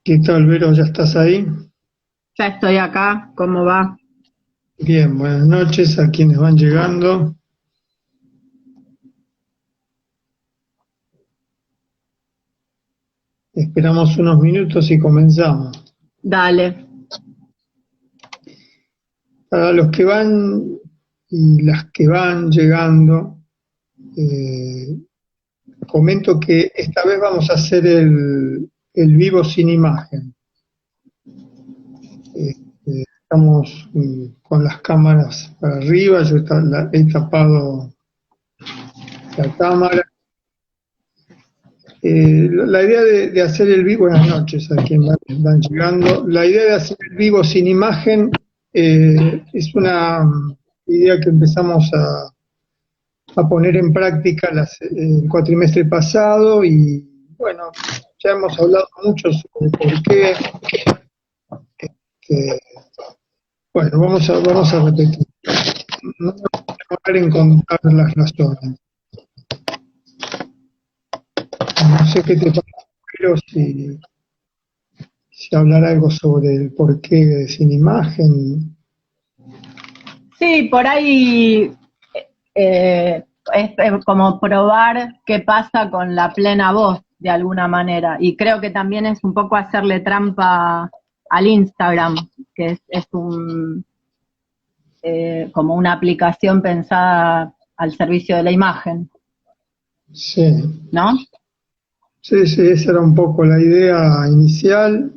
¿Qué tal, Vero? ¿Ya estás ahí? Ya estoy acá, ¿cómo va? Bien, buenas noches a quienes van llegando. Esperamos unos minutos y comenzamos. Dale. Para los que van y las que van llegando, eh, comento que esta vez vamos a hacer el vivo sin imagen. Estamos con las cámaras para arriba, yo he tapado la cámara. La idea de hacer el vivo, buenas noches a quienes van llegando. La idea de hacer el vivo sin imagen es una idea que empezamos a poner en práctica el cuatrimestre pasado y bueno, ya hemos hablado mucho sobre por qué. eh, bueno, vamos a repetir. No vamos a demorar en contar las razones. No sé qué te parece, pero si hablar algo sobre el porqué sin imagen. Sí, por ahí es como probar qué pasa con la plena voz, de alguna manera. Y creo que también es un poco hacerle trampa al Instagram, que como una aplicación pensada al servicio de la imagen, Sí, ¿no? sí, esa era un poco la idea inicial.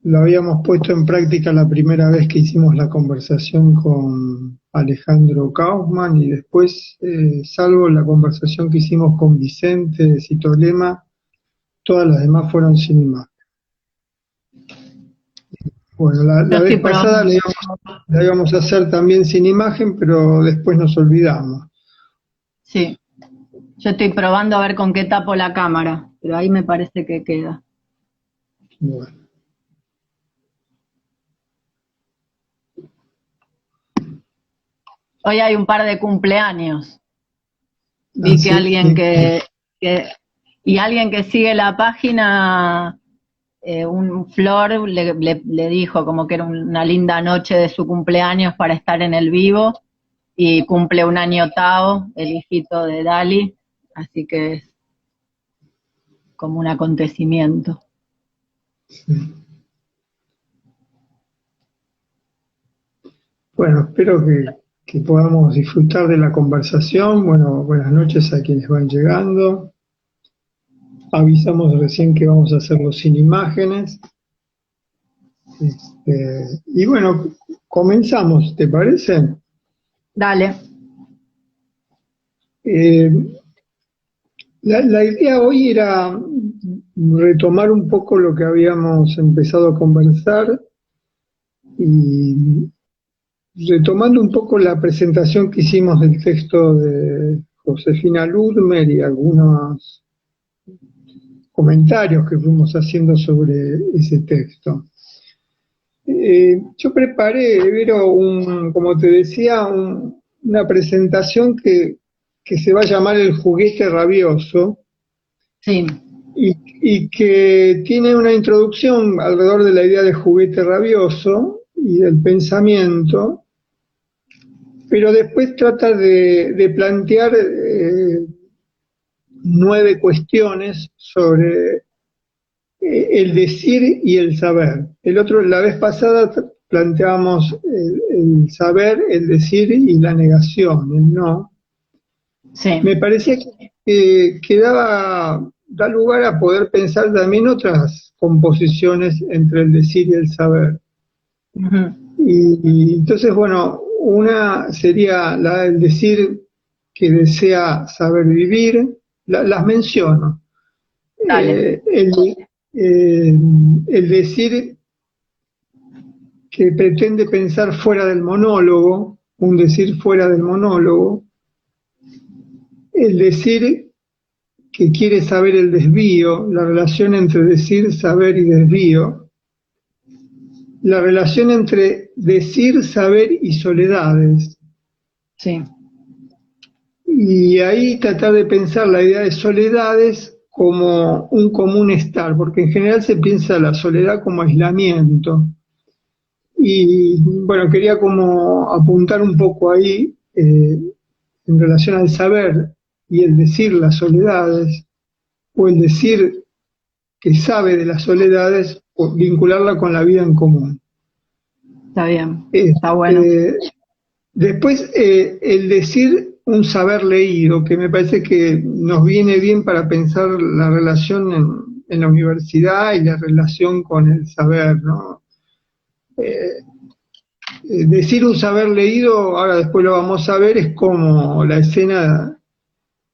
Lo habíamos puesto en práctica la primera vez que hicimos la conversación con Alejandro Kaufman y después, salvo la conversación que hicimos con Vicente de Citolema, todas las demás fueron sin imagen. Bueno, Yo la estoy vez pasada probando. la íbamos a hacer también sin imagen, pero después nos olvidamos. Sí, yo estoy probando a ver con qué tapo la cámara, pero ahí me parece que queda. Bueno, Hoy hay un par de cumpleaños. Vi que así alguien que y alguien que sigue la página, un Flor le dijo como que era una linda noche de su cumpleaños para estar en el vivo, y cumple un año Tao, el hijito de Dali, así que es como un acontecimiento. bueno, espero que podamos disfrutar de la conversación. Bueno, buenas noches a quienes van llegando. Avisamos recién que vamos a hacerlo sin imágenes. Y bueno, comenzamos, ¿te parece? Dale. Eh, la idea hoy era retomar un poco lo que habíamos empezado a conversar y retomando un poco la presentación que hicimos del texto de Josefina Ludmer y algunos comentarios que fuimos haciendo sobre ese texto. Yo preparé, Vero, como te decía, una presentación que se va a llamar El juguete rabioso Sí. y que tiene una introducción alrededor de la idea de juguete rabioso y del pensamiento, pero después trata de plantear 9 cuestiones sobre el decir y el saber. La vez pasada planteábamos el saber, el decir y la negación, el no. Sí. Me parecía que da lugar a poder pensar también otras composiciones entre el decir y el saber. Uh-huh. Y entonces, bueno, una sería la del decir que desea saber vivir, las menciono. Dale. El decir que pretende pensar fuera del monólogo, un decir fuera del monólogo, el decir que quiere saber el desvío, la relación entre decir, saber y desvío, la relación entre decir, saber y soledades. Sí. Y ahí tratar de pensar la idea de soledades como un común estar, porque en general se piensa la soledad como aislamiento. Y bueno, quería como apuntar un poco ahí en relación al saber y el decir las soledades, o el decir que sabe de las soledades, o vincularla con la vida en común. Está bien, está bueno. Después, el decir un saber leído, que me parece que nos viene bien para pensar la relación en la universidad y la relación con el saber, ¿no? Decir un saber leído, ahora después lo vamos a ver, es como la escena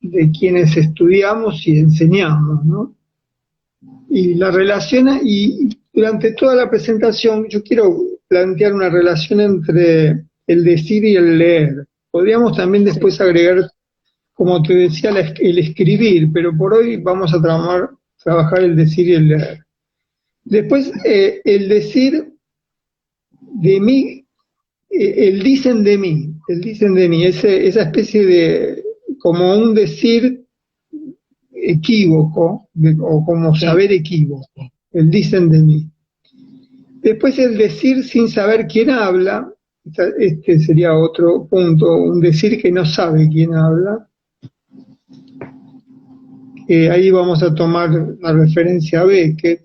de quienes estudiamos y enseñamos, ¿no? Y la relación, y durante toda la presentación yo quiero plantear una relación entre el decir y el leer. Podríamos también después agregar, como te decía, el escribir, pero por hoy vamos a trabajar el decir y el leer. Después, el decir de mí, el dicen de mí, esa especie de, como un decir equívoco, o como saber equívoco, el dicen de mí. Después el decir sin saber quién habla, este sería otro punto, un decir que no sabe quién habla. Ahí vamos a tomar la referencia a Beckett,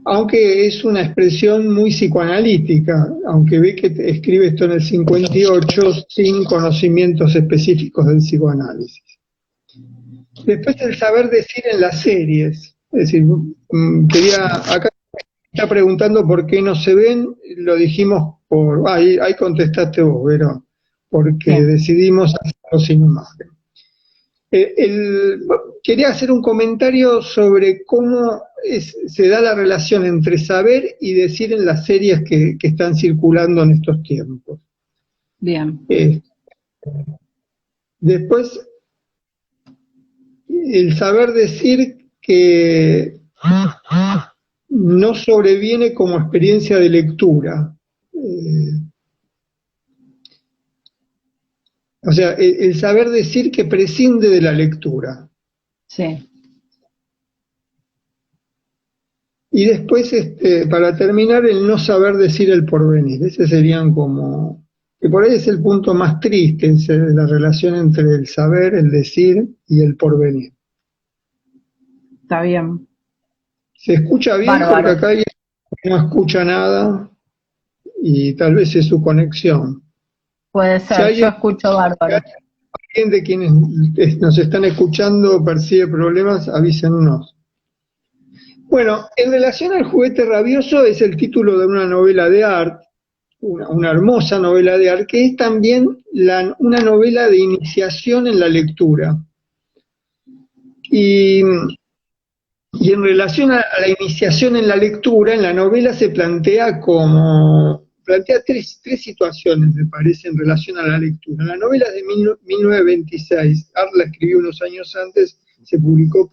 aunque es una expresión muy psicoanalítica, aunque Beckett escribe esto en el 58 sin conocimientos específicos del psicoanálisis. Después el saber decir en las series, es decir, acá está preguntando por qué no se ven, lo dijimos ahí contestaste vos, Vero, porque decidimos hacerlo sin imagen. Quería hacer un comentario sobre cómo se da la relación entre saber y decir en las series que están circulando en estos tiempos. Bien. Después, el saber decir que no sobreviene como experiencia de lectura. O sea, el saber decir que prescinde de la lectura. Sí. Y después, para terminar, el no saber decir el porvenir. Ese serían como, que por ahí es el punto más triste, de la relación entre el saber, el decir y el porvenir. Está bien. ¿Se escucha bien? Bárbaro. Porque acá no escucha nada y tal vez es su conexión. Puede ser, yo escucho bárbaro. Si alguien de quienes nos están escuchando percibe problemas, avísennos. Bueno, en relación al juguete rabioso es el título de una novela de Art, una hermosa novela de Art, que es también una novela de iniciación en la lectura. Y en relación a la iniciación en la lectura, en la novela se plantea tres situaciones, me parece, en relación a la lectura. La novela es de 1926, Art la escribió unos años antes, se publicó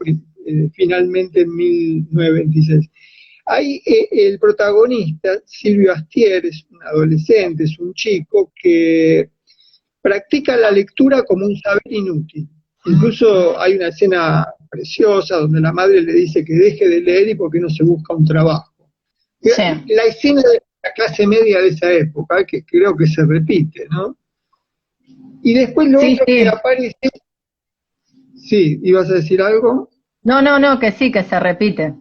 finalmente en 1926. Ahí el protagonista, Silvio Astier, es un adolescente, es un chico que practica la lectura como un saber inútil. Incluso hay una escena preciosa donde la madre le dice que deje de leer y por qué no se busca un trabajo. Sí. La escena de la clase media de esa época, que creo que se repite, ¿no? Y después lo otro que aparece... Sí, ¿ibas a decir algo? No, que sí, que se repite.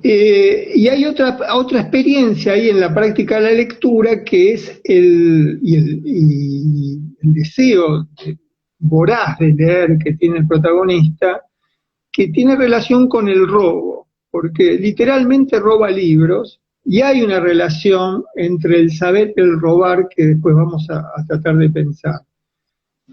Y hay otra experiencia ahí en la práctica de la lectura, que es el deseo voraz de leer que tiene el protagonista, que tiene relación con el robo, porque literalmente roba libros, y hay una relación entre el saber y el robar que después vamos a tratar de pensar.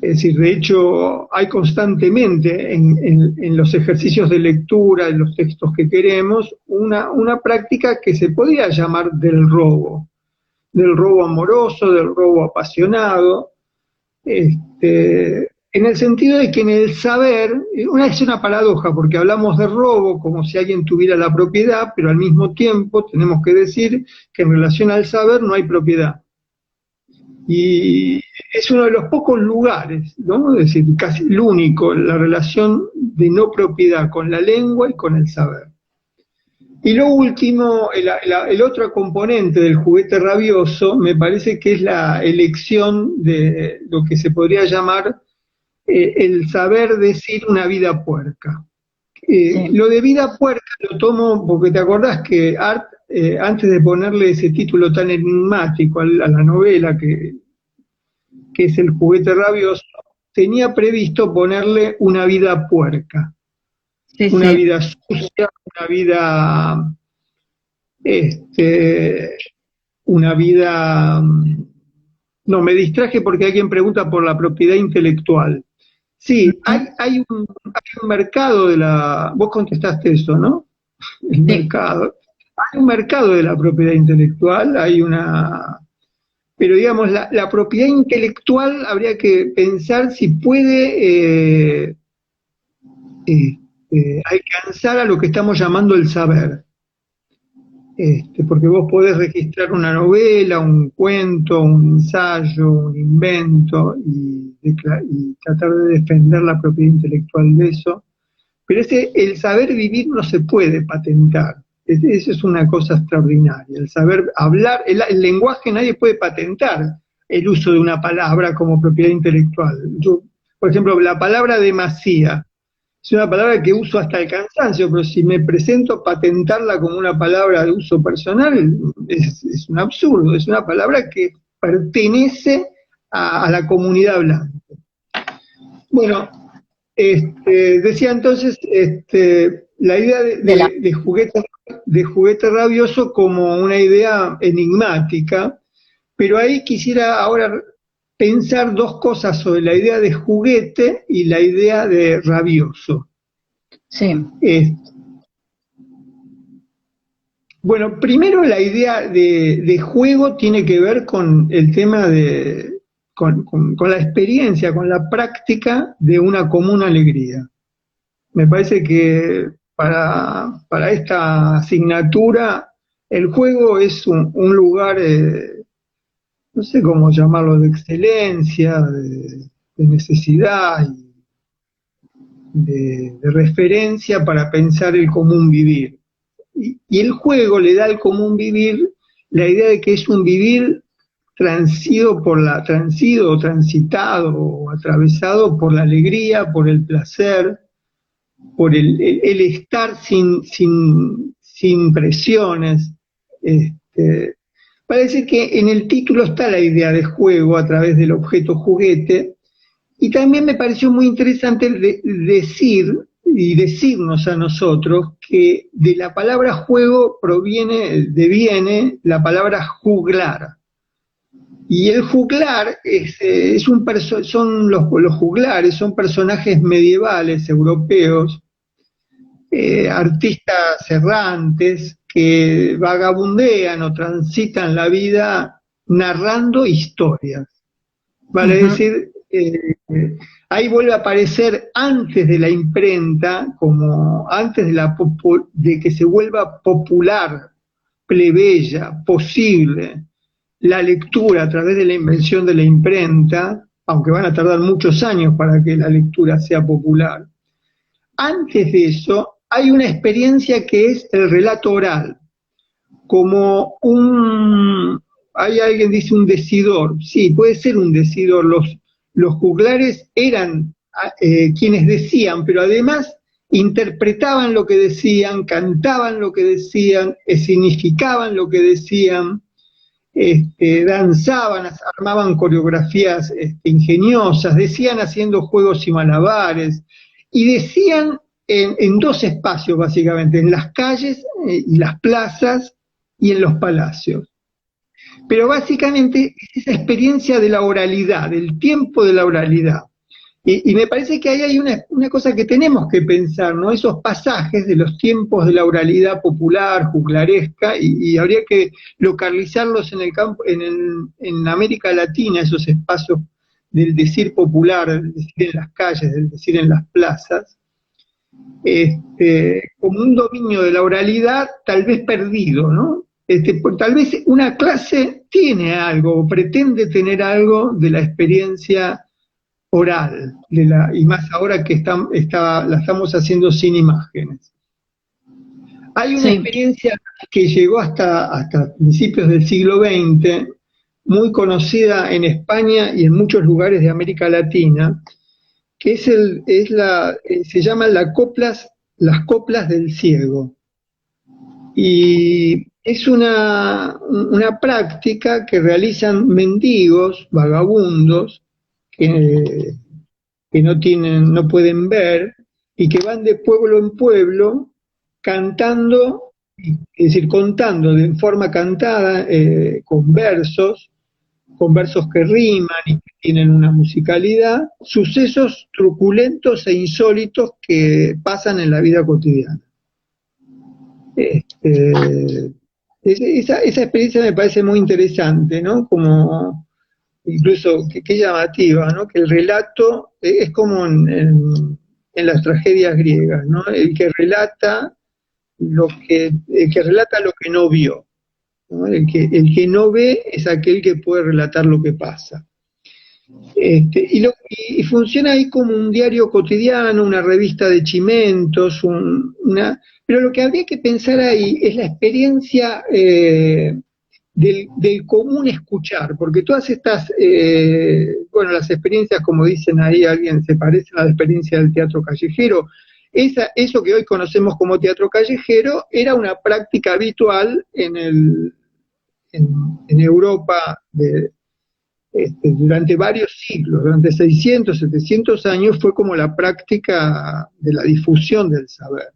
Es decir, de hecho, hay constantemente en los ejercicios de lectura, en los textos que queremos, una práctica que se podría llamar del robo amoroso, del robo apasionado, en el sentido de que en el saber, es una paradoja, porque hablamos de robo como si alguien tuviera la propiedad, pero al mismo tiempo tenemos que decir que en relación al saber no hay propiedad. y es uno de los pocos lugares, ¿no? Es decir, casi el único, la relación de no propiedad con la lengua y con el saber. Y lo último, el otro componente del juguete rabioso, me parece que es la elección de lo que se podría llamar el saber decir una vida puerca. Sí. Lo de vida puerca lo tomo porque te acordás que Art, antes de ponerle ese título tan enigmático a la novela que es El juguete rabioso, tenía previsto ponerle una vida puerca, Sí, una sí. vida sucia, este, una vida... No, me distraje porque alguien pregunta por la propiedad intelectual. Sí, Ujú. hay un mercado de la... Vos contestaste eso, ¿no? El Sí. mercado. Hay un mercado de la propiedad intelectual, hay una... Pero digamos, la propiedad intelectual habría que pensar si puede alcanzar a lo que estamos llamando el saber. Porque vos podés registrar una novela, un cuento, un ensayo, un invento y tratar de defender la propiedad intelectual de eso. Pero el saber vivir no se puede patentar. Eso es una cosa extraordinaria. El saber hablar, el lenguaje nadie puede patentar el uso de una palabra como propiedad intelectual. Yo, por ejemplo, la palabra demasía es una palabra que uso hasta el cansancio, pero si me presento a patentarla como una palabra de uso personal, es un absurdo, es una palabra que pertenece a la comunidad hablante. Bueno, decía entonces la idea De la, de juguete rabioso como una idea enigmática, pero ahí quisiera ahora pensar dos cosas sobre la idea de juguete y la idea de rabioso. sí. Eh, bueno, primero la idea de juego tiene que ver con el tema con la experiencia, con la práctica de una común alegría. Me parece que para esta asignatura el juego es un lugar, no sé cómo llamarlo, de excelencia, de necesidad de referencia para pensar el común vivir. Y el juego le da al común vivir la idea de que es un vivir transido o transitado o atravesado por la alegría, por el placer, por el estar sin presiones. Parece que en el título está la idea de juego a través del objeto juguete, y también me pareció muy interesante decir y decirnos a nosotros que de la palabra juego deviene la palabra juglar. Y el juglar son los juglares, son personajes medievales europeos, artistas errantes que vagabundean o transitan la vida narrando historias. Vale Ujú. decir, ahí vuelve a aparecer antes de la imprenta, como antes de que se vuelva popular, plebeya, posible, la lectura a través de la invención de la imprenta, aunque van a tardar muchos años para que la lectura sea popular. Antes de eso, hay una experiencia que es el relato oral, como hay alguien dice un decidor, sí, puede ser un decidor, los juglares eran quienes decían, pero además interpretaban lo que decían, cantaban lo que decían, significaban lo que decían, danzaban, armaban coreografías ingeniosas, decían haciendo juegos y malabares, y decían en dos espacios básicamente, en las calles y las plazas y en los palacios. Pero básicamente es esa experiencia de la oralidad, del tiempo de la oralidad. Y me parece que ahí hay una cosa que tenemos que pensar, ¿no? Esos pasajes de los tiempos de la oralidad popular, juglaresca, y habría que localizarlos en el campo, en América Latina, esos espacios del decir popular, del decir en las calles, del decir en las plazas, como un dominio de la oralidad tal vez perdido, ¿no? Tal vez una clase tiene algo, o pretende tener algo de la experiencia oral, y más ahora que la estamos haciendo sin imágenes. Hay una experiencia que llegó hasta principios del siglo XX, muy conocida en España y en muchos lugares de América Latina, que se llaman las coplas del ciego. Y es una práctica que realizan mendigos, vagabundos, que no pueden ver, y que van de pueblo en pueblo cantando, es decir, contando de forma cantada, con versos que riman y que tienen una musicalidad, sucesos truculentos e insólitos que pasan en la vida cotidiana. Esa experiencia me parece muy interesante, ¿no? Como incluso qué llamativa, ¿no? Que el relato es como en las tragedias griegas, ¿no? El que relata lo que no vio, ¿no? El que no ve es aquel que puede relatar lo que pasa. Y funciona ahí como un diario cotidiano, una revista de chimentos, pero lo que habría que pensar ahí es la experiencia del común escuchar, porque todas estas, las experiencias, como dicen ahí alguien, se parecen a la experiencia del teatro callejero. Eso que hoy conocemos como teatro callejero era una práctica habitual en Europa durante varios siglos, durante 600, 700 años fue como la práctica de la difusión del saber.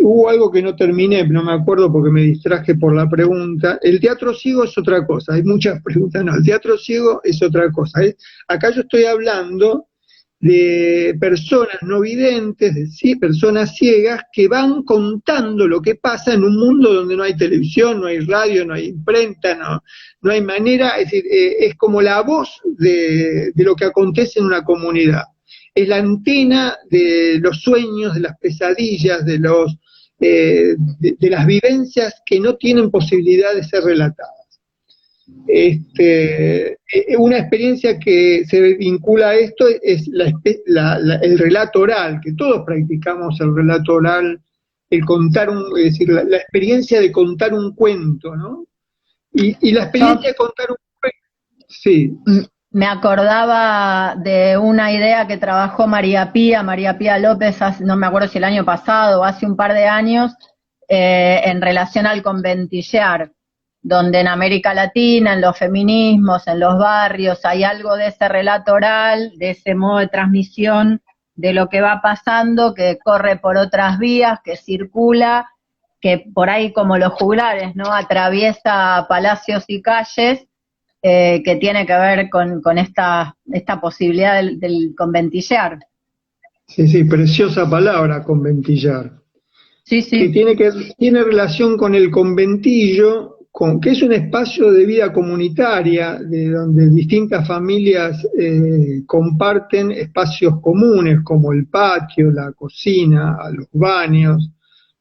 Hubo algo que no terminé, no me acuerdo porque me distraje por la pregunta. El teatro ciego es otra cosa, hay muchas preguntas, no, el teatro ciego es otra cosa. Acá yo estoy hablando de personas no videntes, personas ciegas que van contando lo que pasa en un mundo donde no hay televisión, no hay radio, no hay imprenta, no hay manera, es decir, es como la voz de lo que acontece en una comunidad. Es la antena de los sueños, de las pesadillas, de las vivencias que no tienen posibilidad de ser relatadas. Una experiencia que se vincula a esto es el relato oral, que todos practicamos el relato oral, el contar es decir, la experiencia de contar un cuento, ¿no? Y la experiencia de contar un cuento, sí. Me acordaba de una idea que trabajó María Pía López, no me acuerdo si el año pasado o hace un par de años, en relación al conventillar, donde en América Latina, en los feminismos, en los barrios, hay algo de ese relato oral, de ese modo de transmisión de lo que va pasando, que corre por otras vías, que circula, que por ahí como los juglares, ¿no? Atraviesa palacios y calles, que tiene que ver con esta posibilidad del conventillar. Sí, preciosa palabra, conventillar. Sí. Que tiene relación con el conventillo, que es un espacio de vida comunitaria, de donde distintas familias comparten espacios comunes, como el patio, la cocina, los baños,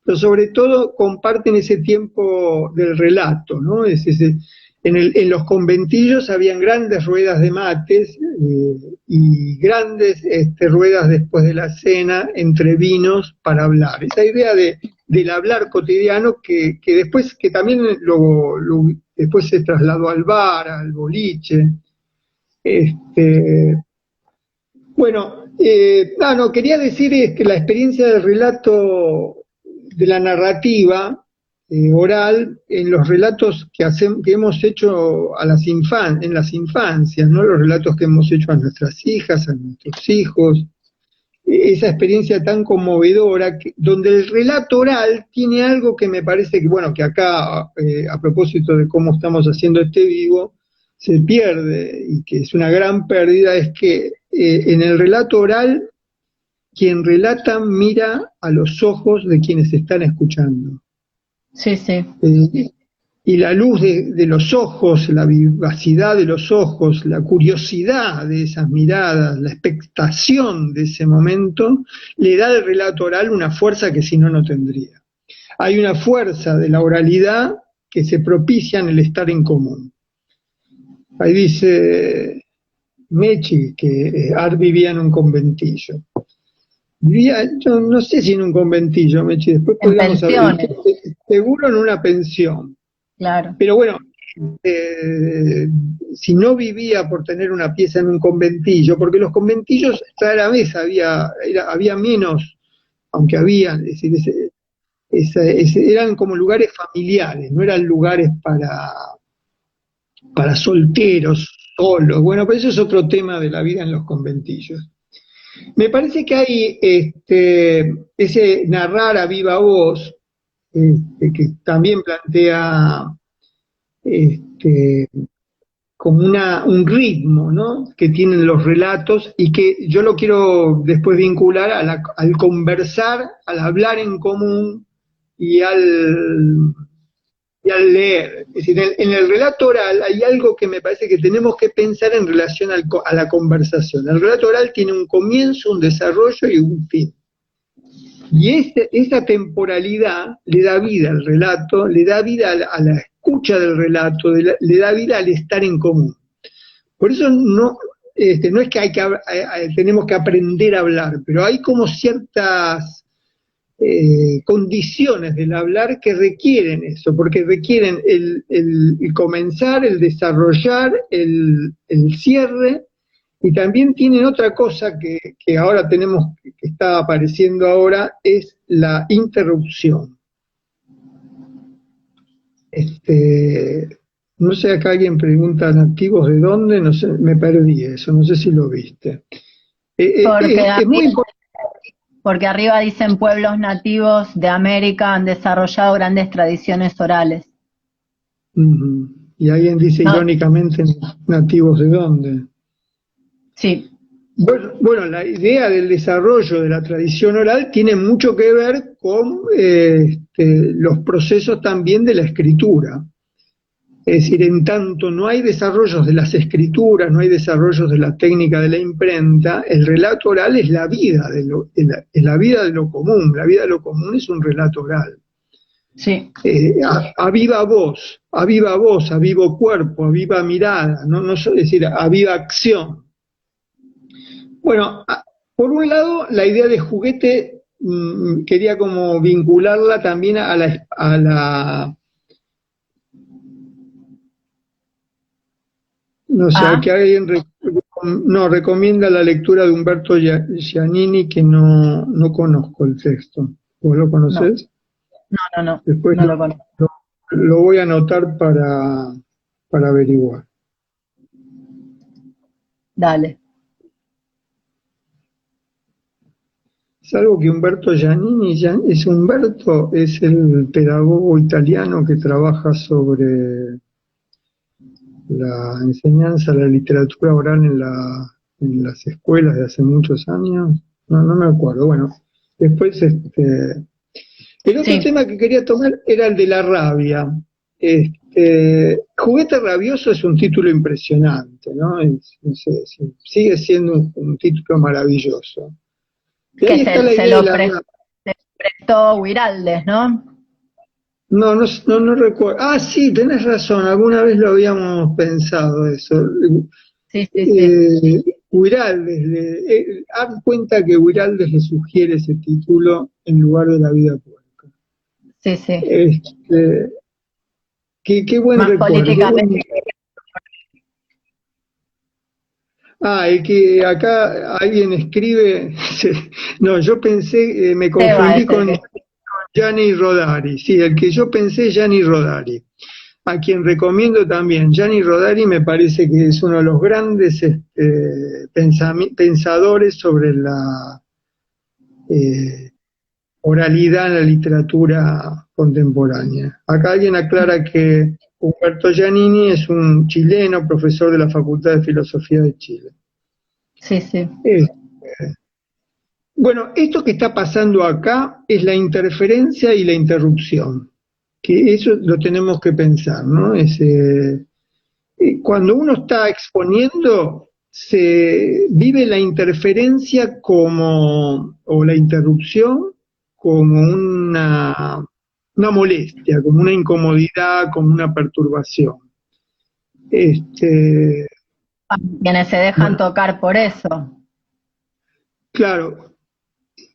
pero sobre todo comparten ese tiempo del relato, ¿no? En los conventillos habían grandes ruedas de mates y grandes ruedas después de la cena entre vinos para hablar. Esa idea del hablar cotidiano que después, que también después se trasladó al bar, al boliche. Quería decir que la experiencia del relato, de la narrativa oral, en los relatos que hemos hecho en las infancias, ¿no? Los relatos que hemos hecho a nuestras hijas, a nuestros hijos, esa experiencia tan conmovedora, donde el relato oral tiene algo que me parece que acá, a propósito de cómo estamos haciendo este vivo, se pierde, y que es una gran pérdida, es que en el relato oral, quien relata mira a los ojos de quienes están escuchando. Sí. y la luz de los ojos, la vivacidad de los ojos, la curiosidad de esas miradas, la expectación de ese momento, le da al relato oral una fuerza que si no, no tendría. Hay una fuerza de la oralidad que se propicia en el estar en común. Ahí dice Mechi que Art vivía en un conventillo. Vivía, yo no sé si en un conventillo, Mechi, después En podríamos saber, pensiones, seguro en una pensión. claro. Pero bueno, si no vivía por tener una pieza en un conventillo, porque los conventillos rara vez había menos, aunque había, es decir, eran como lugares familiares, no eran lugares para solteros, solos. Bueno, pero eso es otro tema de la vida en los conventillos. Me parece que hay ese narrar a viva voz, que también plantea como un ritmo, ¿no?, que tienen los relatos y que yo lo quiero después vincular al conversar, al hablar en común y y al leer. Es decir, en el relato oral hay algo que me parece que tenemos que pensar en relación a la conversación. El relato oral tiene un comienzo, un desarrollo y un fin. Y esa temporalidad le da vida al relato, le da vida a la escucha del relato, le da vida al estar en común. Por eso no es que tenemos que aprender a hablar, pero hay como ciertas condiciones del hablar que requieren eso, porque requieren el comenzar, el desarrollar, el cierre, y también tienen otra cosa que ahora tenemos, que está apareciendo ahora, es la interrupción. No sé, acá alguien pregunta, ¿nativos de dónde? No sé, me perdí eso, no sé si lo viste. Es muy importante. Porque arriba dicen pueblos nativos de América han desarrollado grandes tradiciones orales. Y alguien dice irónicamente, ¿nativos de dónde? Sí. Bueno, la idea del desarrollo de la tradición oral tiene mucho que ver con los procesos también de la escritura. Es decir, en tanto no hay desarrollos de las escrituras, no hay desarrollos de la técnica de la imprenta, el relato oral es la vida es la vida de lo común. La vida de lo común es un relato oral. Sí. A viva voz, a vivo cuerpo, a viva mirada, es decir, a viva acción. Bueno, por un lado, la idea de juguete quería como vincularla también a la no sé, que alguien recomienda la lectura de Umberto Giannini, que no conozco el texto. ¿Vos lo conocés? No. Después no lo conozco. lo voy a anotar para averiguar. Dale. Salvo que Umberto Giannini, es el pedagogo italiano que trabaja sobre la enseñanza de la literatura oral en las escuelas de hace muchos años. No me acuerdo. Bueno, después el otro tema que quería tomar era el de la rabia. Juguete rabioso es un título impresionante, ¿no? Sigue siendo un título maravilloso. Y ahí está la idea de la rabia. Se prestó Huiraldes, ¿no? No recuerdo. Ah, sí, tenés razón, alguna vez lo habíamos pensado eso. Sí. Huiraldes, haz cuenta que Huiraldes le sugiere ese título en lugar de La vida puerca. Sí. Qué buen Más recuerdo. políticamente. El que acá alguien escribe, no, yo pensé, me confundí con Gianni Rodari, sí, el que yo pensé es Gianni Rodari, a quien recomiendo también. Gianni Rodari me parece que es uno de los grandes pensadores sobre la oralidad en la literatura contemporánea. Acá alguien aclara que Humberto Giannini es un chileno, profesor de la Facultad de Filosofía de Chile. Sí. Bueno, esto que está pasando acá es la interferencia y la interrupción, que eso lo tenemos que pensar, ¿no? Cuando uno está exponiendo, se vive la interferencia o la interrupción como una molestia, como una incomodidad, como una perturbación. Quienes se dejan tocar por eso. Claro,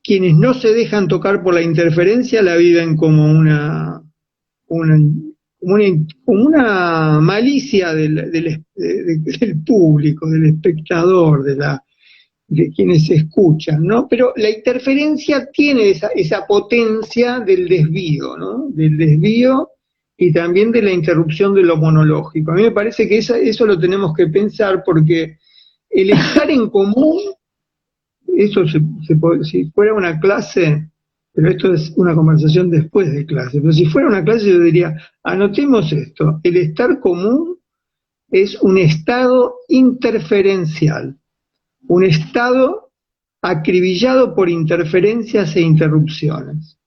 quienes no se dejan tocar por la interferencia la viven como una malicia del público, del espectador, de quienes escuchan, ¿no? Pero la interferencia tiene esa potencia del desvío, ¿no? Del desvío y también de la interrupción de lo monológico. A mí me parece que eso lo tenemos que pensar, porque el estar en común, eso si fuera una clase, pero esto es una conversación después de clase, pero si fuera una clase yo diría, anotemos esto: el estar común es un estado interferencial, un estado acribillado por interferencias e interrupciones.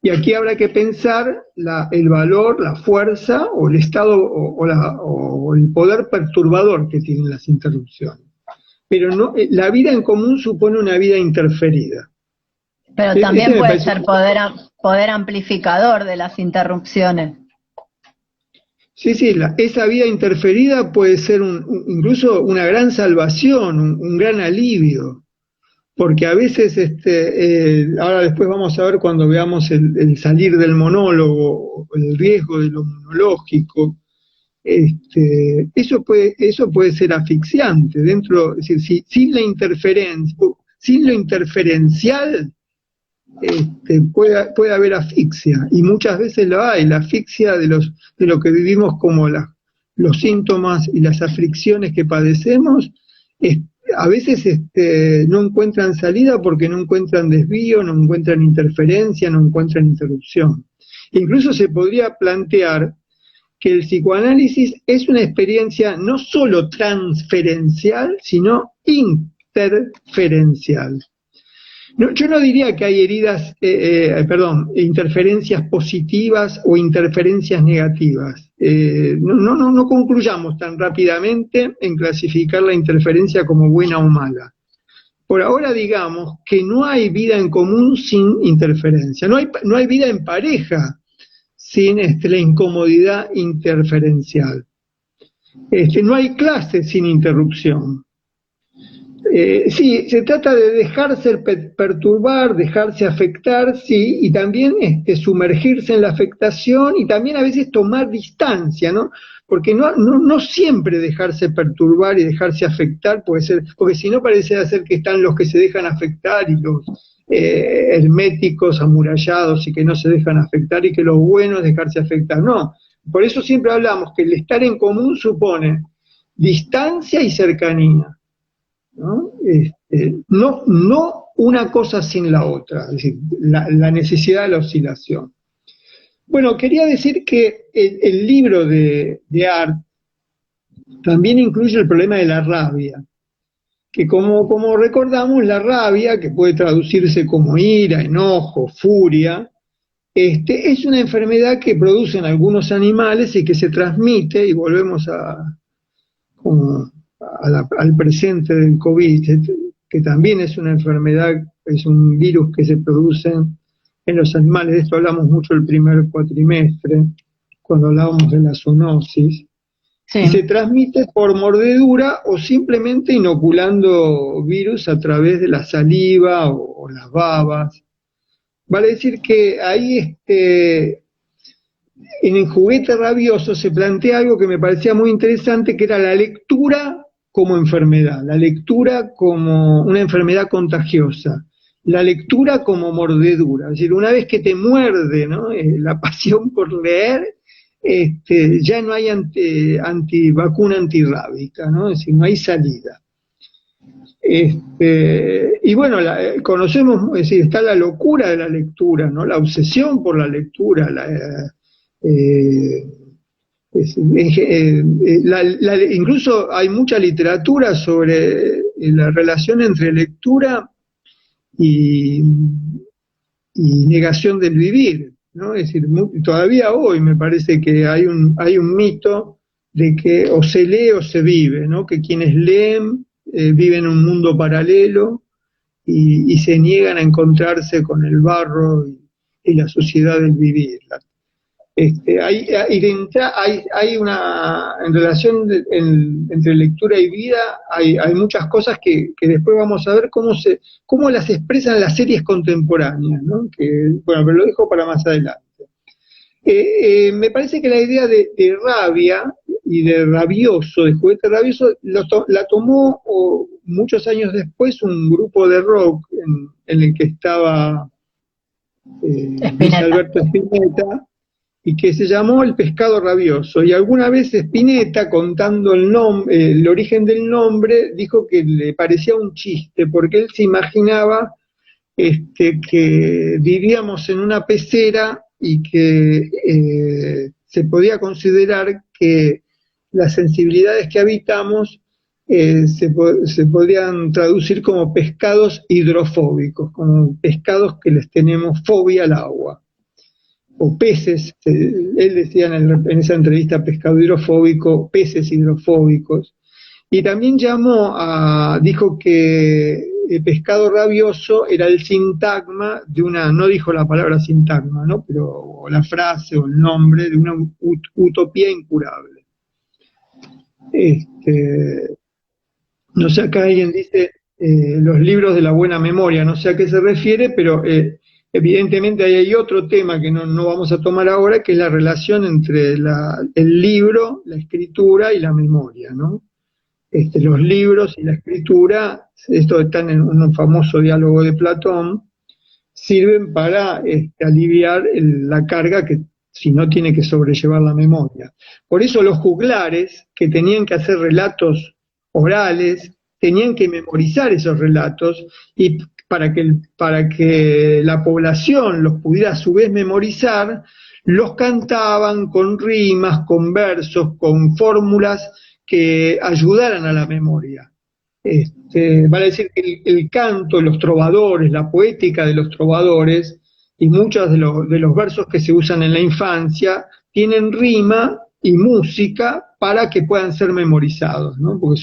Y aquí habrá que pensar el valor, la fuerza, o el estado, o el poder perturbador que tienen las interrupciones. Pero no, la vida en común supone una vida interferida. Pero también puede ser poder amplificador de las interrupciones. Sí, esa vida interferida puede ser incluso una gran salvación, un gran alivio, porque a veces, ahora después vamos a ver cuando veamos el salir del monólogo, el riesgo de lo monológico, eso puede ser asfixiante, es decir, sin la interferencia, sin lo interferencial, puede haber asfixia, y muchas veces lo hay, la asfixia de lo que vivimos como los síntomas y las aflicciones que padecemos, a veces no encuentran salida porque no encuentran desvío, no encuentran interferencia, no encuentran interrupción. Incluso se podría plantear que el psicoanálisis es una experiencia no solo transferencial, sino interferencial. No, yo no diría que hay interferencias positivas o interferencias negativas. No concluyamos tan rápidamente en clasificar la interferencia como buena o mala. Por ahora digamos que no hay vida en común sin interferencia, no hay vida en pareja sin la incomodidad interferencial. No hay clase sin interrupción. Sí, se trata de dejarse perturbar, dejarse afectar, sí, y también sumergirse en la afectación y también a veces tomar distancia, ¿no? Porque no siempre dejarse perturbar y dejarse afectar puede ser, porque si no parece ser que están los que se dejan afectar y los herméticos, amurallados y que no se dejan afectar, y que lo bueno es dejarse afectar. No, por eso siempre hablamos que el estar en común supone distancia y cercanía. ¿No? No una cosa sin la otra, es decir, la necesidad de la oscilación. Bueno, quería decir que el libro de Art también incluye el problema de la rabia, que como recordamos, la rabia, que puede traducirse como ira, enojo, furia, es una enfermedad que producen algunos animales y que se transmite, y volvemos al presente del COVID, que también es una enfermedad, es un virus que se produce en los animales. De esto hablamos mucho el primer cuatrimestre, cuando hablábamos de la zoonosis. Sí. Y se transmite por mordedura o simplemente inoculando virus a través de la saliva o las babas. Vale decir que ahí en el juguete rabioso se plantea algo que me parecía muy interesante, que era la lectura como enfermedad, la lectura como una enfermedad contagiosa, la lectura como mordedura. Es decir, una vez que te muerde, ¿no?, la pasión por leer, ya no hay vacuna antirrábica, ¿no? Es decir, no hay salida. Y bueno, conocemos, es decir, está la locura de la lectura, ¿no?, la obsesión por la lectura, incluso hay mucha literatura sobre la relación entre lectura y negación del vivir. ¿no? Es decir, todavía hoy me parece que hay un mito de que o se lee o se vive, ¿no? Que quienes leen viven en un mundo paralelo y se niegan a encontrarse con el barro y la sociedad del vivir. Hay una, en relación entre lectura y vida, hay muchas cosas que después vamos a ver cómo las expresan las series contemporáneas, ¿no? Bueno, pero lo dejo para más adelante. Me parece que la idea de rabia y de rabioso, de juguete rabioso, la tomó muchos años después un grupo de rock en el que estaba Luis Alberto Spinetta, y que se llamó El Pescado Rabioso. Y alguna vez Spinetta, contando el origen del nombre, dijo que le parecía un chiste, porque él se imaginaba que vivíamos en una pecera y que se podía considerar que las sensibilidades que habitamos se podían traducir como pescados hidrofóbicos, como pescados que les tenemos fobia al agua, o peces, él decía en esa entrevista pescado hidrofóbico, peces hidrofóbicos, y también dijo que el pescado rabioso era el sintagma de no dijo la palabra sintagma, ¿no? Pero la frase o el nombre de una utopía incurable. No sé, acá alguien dice los libros de la buena memoria, no sé a qué se refiere, pero evidentemente ahí hay otro tema que no vamos a tomar ahora, que es la relación entre el libro, la escritura y la memoria, ¿no? Los libros y la escritura, esto están en un famoso diálogo de Platón, sirven para aliviar la carga que si no tiene que sobrellevar la memoria. Por eso los juglares, que tenían que hacer relatos orales, tenían que memorizar esos relatos, y para que la población los pudiera a su vez memorizar, los cantaban con rimas, con versos, con fórmulas que ayudaran a la memoria. Vale decir que el canto, los trovadores, la poética de los trovadores y muchos de los versos que se usan en la infancia tienen rima y música para que puedan ser memorizados, ¿no? Porque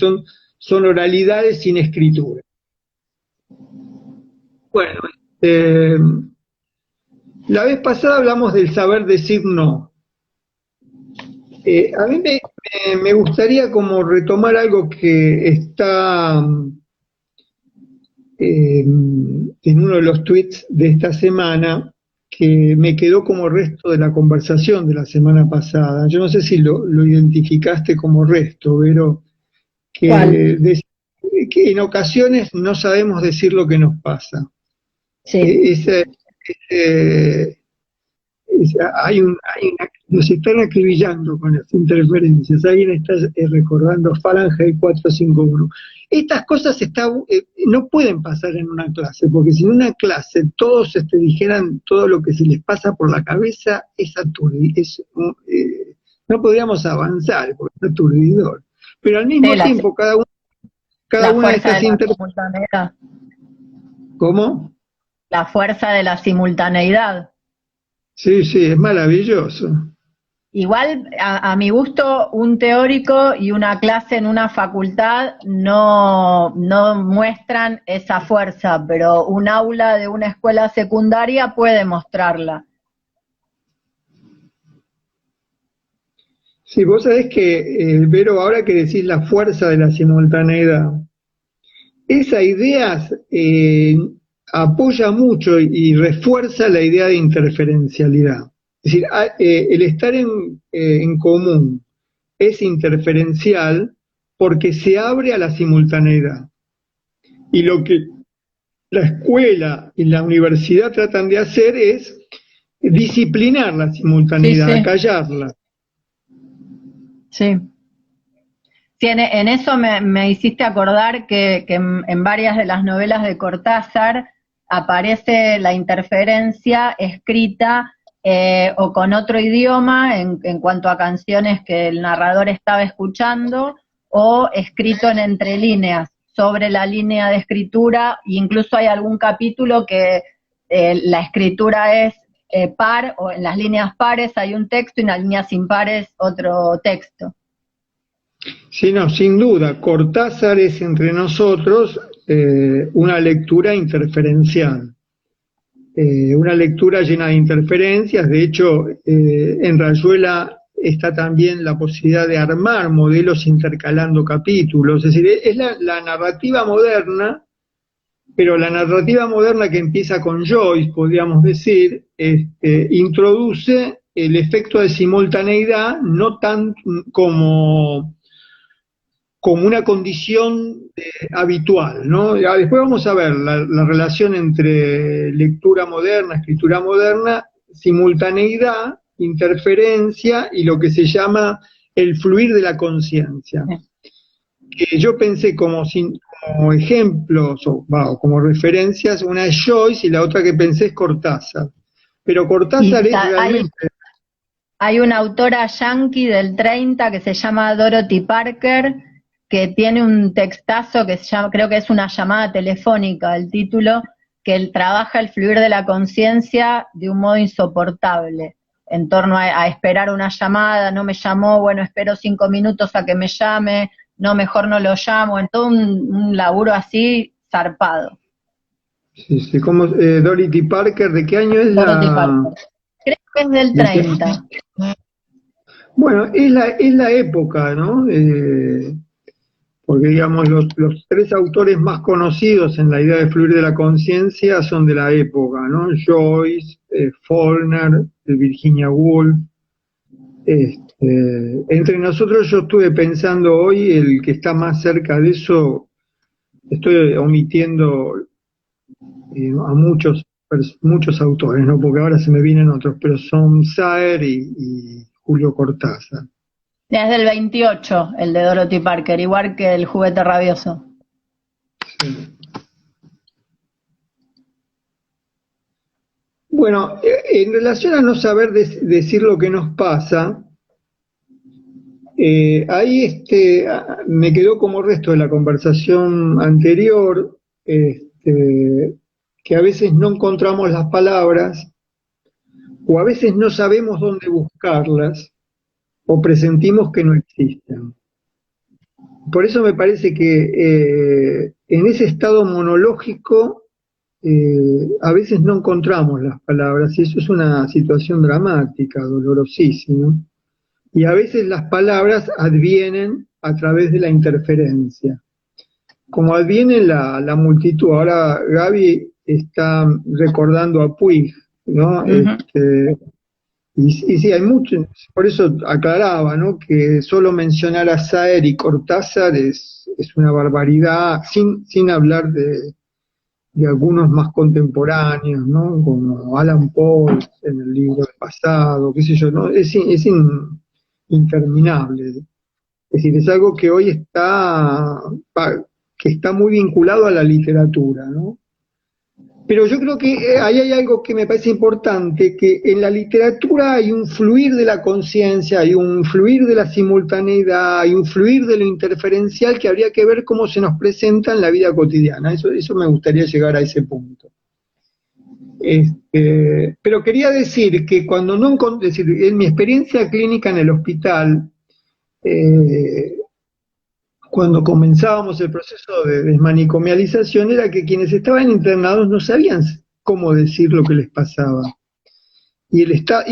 son oralidades sin escritura. Bueno, la vez pasada hablamos del saber decir no. A mí me gustaría como retomar algo que está en uno de los tweets de esta semana, que me quedó como resto de la conversación de la semana pasada. Yo no sé si lo identificaste como resto, pero que en ocasiones no sabemos decir lo que nos pasa. Sí. Nos están acribillando con las interferencias. Alguien está recordando Fahrenheit 451. Estas cosas no pueden pasar en una clase, porque si en una clase todos dijeran todo lo que se les pasa por la cabeza, no podríamos avanzar, porque es aturdidor. Pero al mismo tiempo, cada una de estas simultaneidad. ¿Cómo? La fuerza de la simultaneidad. Sí, es maravilloso. Igual, a mi gusto, un teórico y una clase en una facultad no muestran esa fuerza, pero un aula de una escuela secundaria puede mostrarla. Sí, vos sabés que, Vero, ahora que decís la fuerza de la simultaneidad, esa idea apoya mucho y refuerza la idea de interferencialidad. Es decir, el estar en común es interferencial porque se abre a la simultaneidad. Y lo que la escuela y la universidad tratan de hacer es disciplinar la simultaneidad, callarla. Sí. Sí, en eso me hiciste acordar que en varias de las novelas de Cortázar aparece la interferencia escrita o con otro idioma en cuanto a canciones que el narrador estaba escuchando, o escrito en entre líneas, sobre la línea de escritura, e incluso hay algún capítulo que la escritura es par, o en las líneas pares hay un texto y en las líneas impares otro texto. Sí, no, sin duda, Cortázar es entre nosotros una lectura interferencial, una lectura llena de interferencias. De hecho, en Rayuela está también la posibilidad de armar modelos intercalando capítulos, es decir, es la narrativa moderna, pero la narrativa moderna que empieza con Joyce, podríamos decir, introduce el efecto de simultaneidad no tan como una condición habitual, ¿no? Ya después vamos a ver la relación entre lectura moderna, escritura moderna, simultaneidad, interferencia y lo que se llama el fluir de la conciencia. Que yo pensé como ejemplos o como referencias, una es Joyce y la otra que pensé es Cortázar. Pero Cortázar es realmente... Hay una autora yanqui del 30 que se llama Dorothy Parker, que tiene un textazo que se llama, creo que es una llamada telefónica, el título, que él trabaja el fluir de la conciencia de un modo insoportable, en torno a esperar una llamada, no me llamó, bueno, espero 5 minutos a que me llame, no, mejor no lo llamo, en todo un laburo así zarpado. Sí, sí, como Dorothy Parker, ¿de qué año es Dorothy Parker. Creo que es del 30. Bueno, es la época, ¿no? Porque digamos los 3 autores más conocidos en la idea de fluir de la conciencia son de la época, ¿no? Joyce, Faulkner, Virginia Woolf. Entre nosotros yo estuve pensando hoy, el que está más cerca de eso, estoy omitiendo a muchos autores, ¿no? Porque ahora se me vienen otros, pero son Saer y Julio Cortázar. Es del 28, el de Dorothy Parker, igual que El juguete rabioso. Sí. Bueno, en relación a no saber decir lo que nos pasa, ahí me quedó como resto de la conversación anterior, que a veces no encontramos las palabras, o a veces no sabemos dónde buscarlas, o presentimos que no existen. Por eso me parece que en ese estado monológico a veces no encontramos las palabras, y eso es una situación dramática, dolorosísima. Y a veces las palabras advienen a través de la interferencia. Como adviene la multitud, ahora Gaby está recordando a Puig, ¿no? Uh-huh. Y sí, hay mucho, por eso aclaraba, ¿no? Que solo mencionar a Saer y Cortázar es una barbaridad, sin hablar de algunos más contemporáneos, ¿no? Como Alan Poe en el libro del pasado, qué sé yo, ¿no? Es interminable. Es decir, es algo que hoy está muy vinculado a la literatura, ¿no? Pero yo creo que ahí hay algo que me parece importante, que en la literatura hay un fluir de la conciencia, hay un fluir de la simultaneidad, hay un fluir de lo interferencial que habría que ver cómo se nos presenta en la vida cotidiana. Eso me gustaría llegar a ese punto. Pero quería decir que cuando no encontré, es decir, en mi experiencia clínica en el hospital, cuando comenzábamos el proceso de desmanicomialización, era que quienes estaban internados no sabían cómo decir lo que les pasaba. Y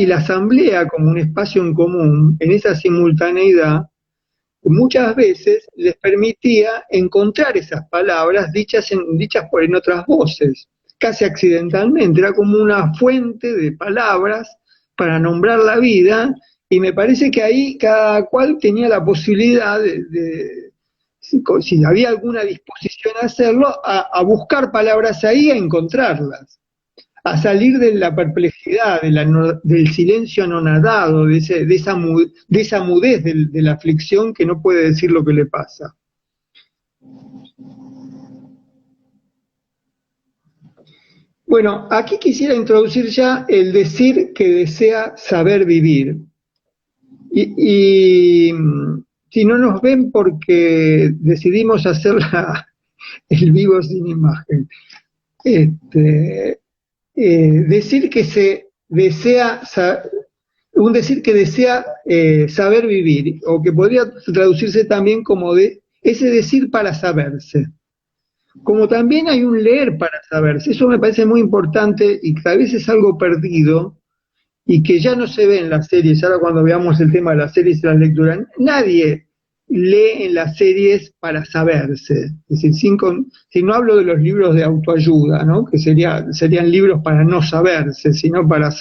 la asamblea, como un espacio en común, en esa simultaneidad, muchas veces les permitía encontrar esas palabras dichas en otras voces, casi accidentalmente. Era como una fuente de palabras para nombrar la vida, y me parece que ahí cada cual tenía la posibilidad si había alguna disposición a hacerlo, a buscar palabras ahí, a encontrarlas, a salir de la perplejidad, del silencio anonadado, de esa mudez de la aflicción que no puede decir lo que le pasa. Bueno, aquí quisiera introducir ya el decir que desea saber vivir. Y si no nos ven porque decidimos hacer el vivo sin imagen. Decir que se un decir que desea saber vivir, o que podría traducirse también como ese decir para saberse. Como también hay un leer para saberse, eso me parece muy importante y que a veces es algo perdido y que ya no se ve en las series. Ahora cuando veamos el tema de las series y las lecturas, nadie lee en las series para saberse. Es decir, si no hablo de los libros de autoayuda, ¿no? Que serían libros para no saberse, sino para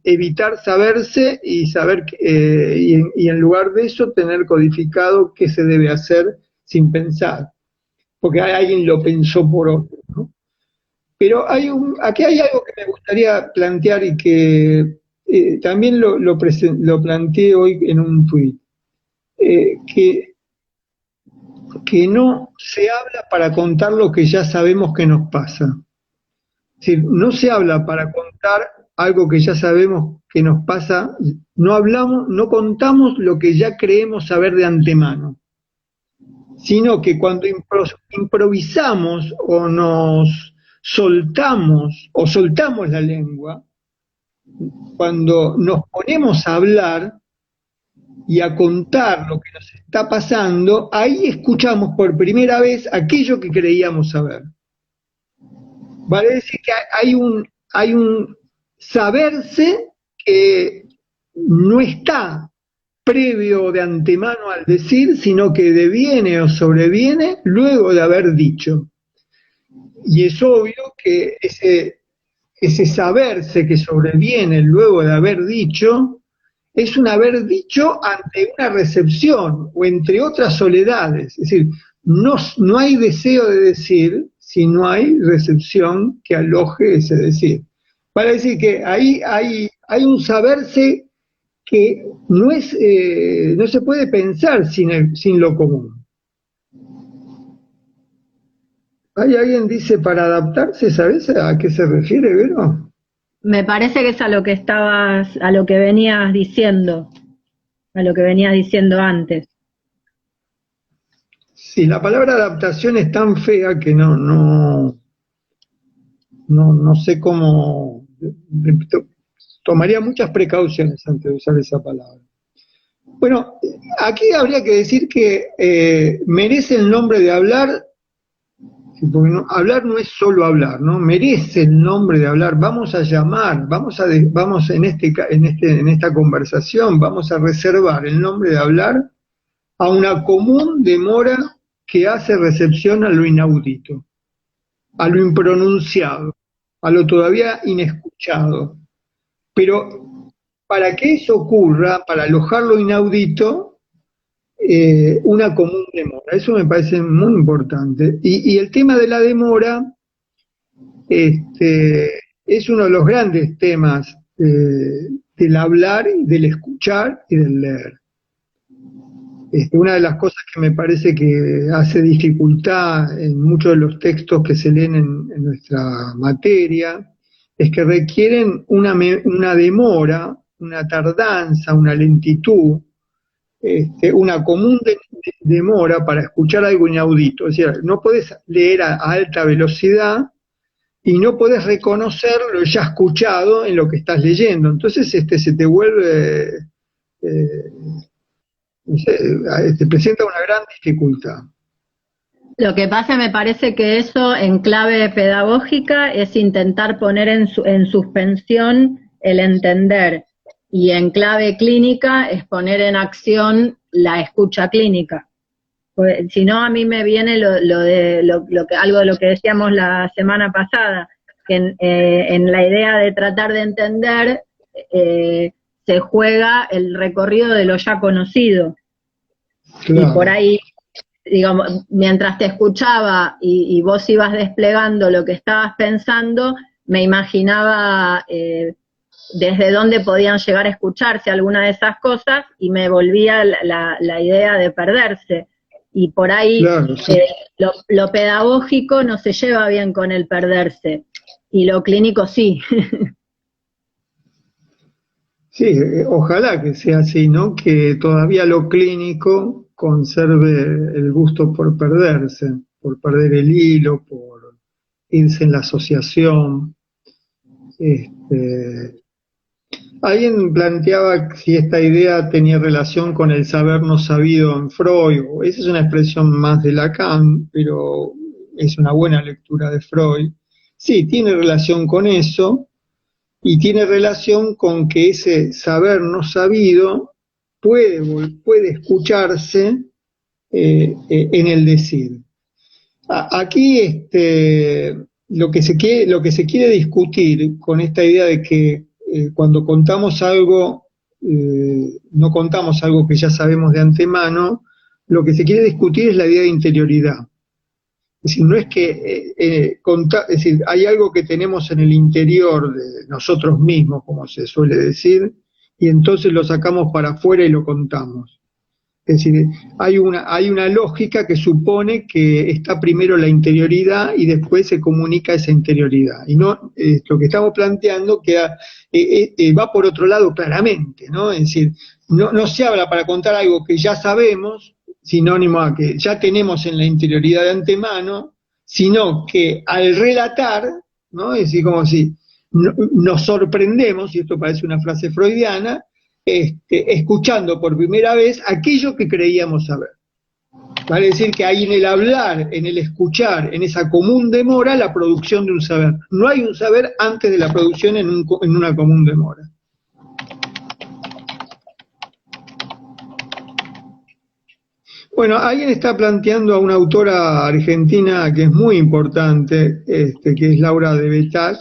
evitar saberse y saber, y en lugar de eso tener codificado qué se debe hacer sin pensar, porque alguien lo pensó por otro, ¿no? Pero aquí hay algo que me gustaría plantear y que también lo planteé hoy en un tuit, que no se habla para contar lo que ya sabemos que nos pasa. Es decir, no se habla para contar algo que ya sabemos que nos pasa, no contamos lo que ya creemos saber de antemano, sino que cuando improvisamos o nos soltamos la lengua, cuando nos ponemos a hablar y a contar lo que nos está pasando, ahí escuchamos por primera vez aquello que creíamos saber. Vale decir que hay un saberse que no está previo de antemano al decir, sino que deviene o sobreviene luego de haber dicho. Y es obvio que ese saberse que sobreviene luego de haber dicho, es un haber dicho ante una recepción o entre otras soledades. Es decir, no hay deseo de decir si no hay recepción que aloje ese decir. Para decir que ahí hay un saberse que no se puede pensar sin lo común. ¿Hay alguien dice para adaptarse? ¿Sabes a qué se refiere, Vero? Me parece que es a lo que venías diciendo antes. Sí, la palabra adaptación es tan fea que no sé cómo. Tomaría muchas precauciones antes de usar esa palabra. Bueno, aquí habría que decir que merece el nombre de hablar, porque hablar no es solo hablar, ¿no? Merece el nombre de hablar. Vamos a llamar, vamos en esta conversación, vamos a reservar el nombre de hablar a una común demora que hace recepción a lo inaudito, a lo impronunciado, a lo todavía inescuchado. Pero para que eso ocurra, para alojar lo inaudito, una común demora. Eso me parece muy importante. Y el tema de la demora es uno de los grandes temas del hablar, del escuchar y del leer. Una de las cosas que me parece que hace dificultad en muchos de los textos que se leen en nuestra materia es que requieren una demora, una tardanza, una lentitud, una común demora para escuchar algo inaudito. O sea, no podés leer a alta velocidad y no podés reconocer lo ya escuchado en lo que estás leyendo. Entonces se te vuelve, te presenta una gran dificultad. Lo que pasa, me parece que eso en clave pedagógica es intentar poner en suspensión el entender, y en clave clínica es poner en acción la escucha clínica. Pues, si no, a mí me viene algo de lo que decíamos la semana pasada, que en la idea de tratar de entender se juega el recorrido de lo ya conocido. Claro. Y por ahí, digamos, mientras te escuchaba y vos ibas desplegando lo que estabas pensando, me imaginaba desde dónde podían llegar a escucharse alguna de esas cosas y me volvía la idea de perderse. Y por ahí, claro, sí. Lo pedagógico no se lleva bien con el perderse, y lo clínico sí. Sí, ojalá que sea así, ¿no? Que todavía lo clínico conserve el gusto por perderse, por perder el hilo, por irse en la asociación. Alguien planteaba si esta idea tenía relación con el saber no sabido en Freud, o esa es una expresión más de Lacan, pero es una buena lectura de Freud. Sí, tiene relación con eso, y tiene relación con que ese saber no sabido puede escucharse en el decir. Aquí lo que se quiere discutir con esta idea de que cuando contamos algo, no contamos algo que ya sabemos de antemano, lo que se quiere discutir es la idea de interioridad. Es decir, no es que es decir, hay algo que tenemos en el interior de nosotros mismos, como se suele decir, y entonces lo sacamos para afuera y lo contamos. Es decir, hay una lógica que supone que está primero la interioridad y después se comunica esa interioridad. Y no lo que estamos planteando va por otro lado claramente, ¿no? Es decir, no se habla para contar algo que ya sabemos, sinónimo a que ya tenemos en la interioridad de antemano, sino que al relatar, ¿no? Es decir, como si nos sorprendemos, y esto parece una frase freudiana, escuchando por primera vez aquello que creíamos saber. Vale decir que hay en el hablar, en el escuchar, en esa común demora, la producción de un saber. No hay un saber antes de la producción en una común demora. Bueno, alguien está planteando a una autora argentina que es muy importante, que es Laura de Betach,